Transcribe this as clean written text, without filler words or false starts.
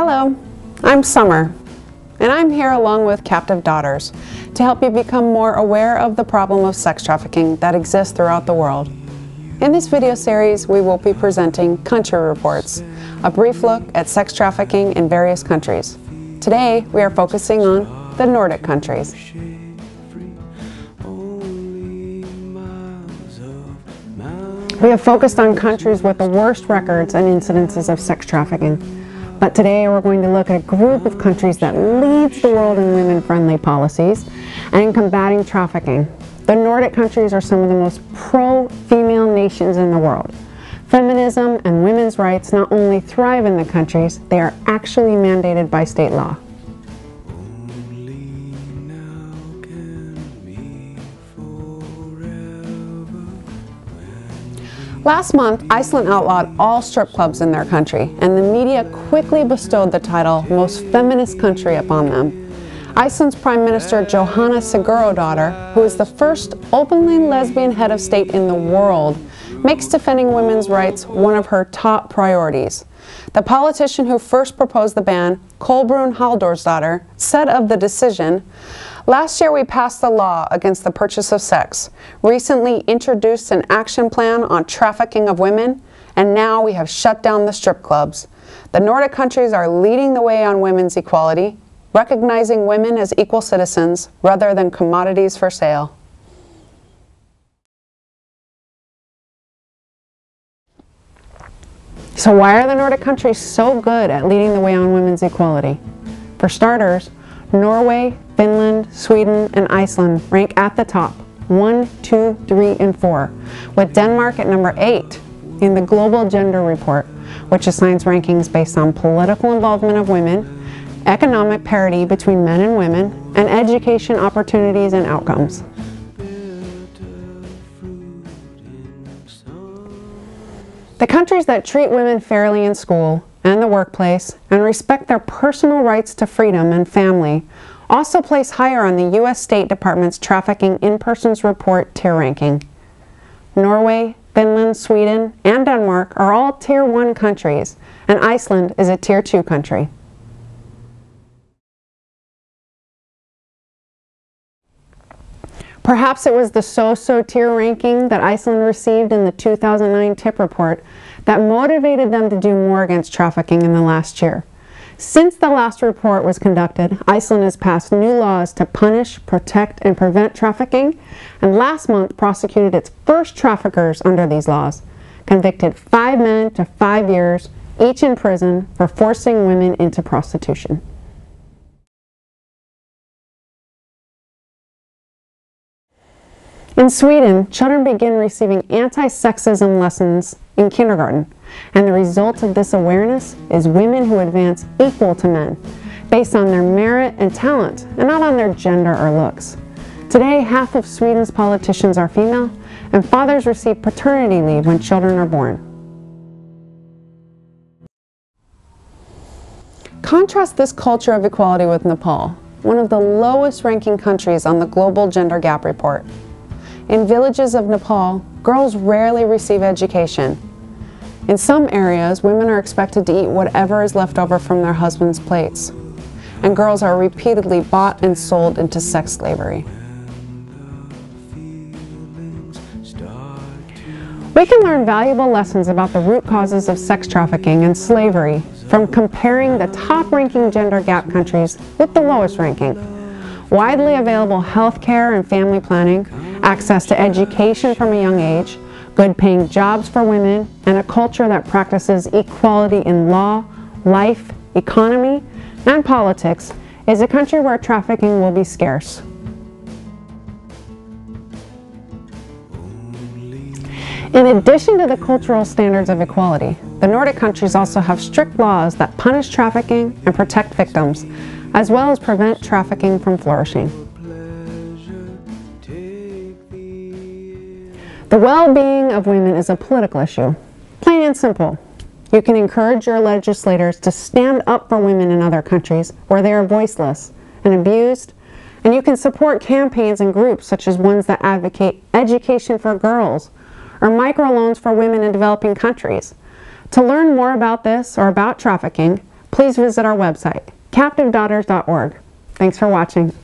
Hello, I'm Summer, and I'm here along with captive daughters to help you become more aware of the problem of sex trafficking that exists throughout the world. In this video series, we will be presenting country reports, a brief look at sex trafficking in various countries. Today, we are focusing on the Nordic countries. We have focused on countries with the worst records and incidences of sex trafficking. But today we're going to look at a group of countries that leads the world in women-friendly policies and in combating trafficking. The Nordic countries are some of the most pro-female nations in the world. Feminism and women's rights not only thrive in the countries, they are actually mandated by state law. Last month, Iceland outlawed all strip clubs in their country, and the media quickly bestowed the title Most Feminist Country upon them. Iceland's Prime Minister Johanna Siguroardottir, who is the first openly lesbian head of state in the world, makes defending women's rights one of her top priorities. The politician who first proposed the ban, Kolbrún Halldórsdóttr, said of the decision, "Last year we passed the law against the purchase of sex, recently introduced an action plan on trafficking of women, and now we have shut down the strip clubs. The Nordic countries are leading the way on women's equality, recognizing women as equal citizens rather than commodities for sale." So why are the Nordic countries so good at leading the way on women's equality? For starters, Norway, Finland, Sweden, and Iceland rank at the top, 1, 2, 3, and 4, with Denmark at number 8 in the Global Gender Report, which assigns rankings based on political involvement of women, economic parity between men and women, and education opportunities and outcomes. The countries that treat women fairly in school and the workplace and respect their personal rights to freedom and family also place higher on the U.S. State Department's Trafficking in Persons Report tier ranking. Norway, Finland, Sweden, and Denmark are all Tier 1 countries, and Iceland is a Tier 2 country. Perhaps it was the so-so tier ranking that Iceland received in the 2009 TIP report that motivated them to do more against trafficking in the last year. Since the last report was conducted, Iceland has passed new laws to punish, protect, and prevent trafficking, and last month prosecuted its first traffickers under these laws, convicted 5 men to 5 years, each in prison, for forcing women into prostitution. In Sweden, children begin receiving anti-sexism lessons in kindergarten, and the result of this awareness is women who advance equal to men, based on their merit and talent, and not on their gender or looks. Today, half of Sweden's politicians are female, and fathers receive paternity leave when children are born. Contrast this culture of equality with Nepal, one of the lowest ranking countries on the Global Gender Gap Report. In villages of Nepal, girls rarely receive education. In some areas, women are expected to eat whatever is left over from their husbands' plates, and girls are repeatedly bought and sold into sex slavery. We can learn valuable lessons about the root causes of sex trafficking and slavery from comparing the top-ranking gender gap countries with the lowest ranking. Widely available health care and family planning, access to education from a young age, good-paying jobs for women, and a culture that practices equality in law, life, economy, and politics is a country where trafficking will be scarce. In addition to the cultural standards of equality, the Nordic countries also have strict laws that punish trafficking and protect victims, as well as prevent trafficking from flourishing. The well-being of women is a political issue, plain and simple. You can encourage your legislators to stand up for women in other countries where they are voiceless and abused, and you can support campaigns and groups such as ones that advocate education for girls or microloans for women in developing countries. To learn more about this or about trafficking, please visit our website, captivedaughters.org. Thanks for watching.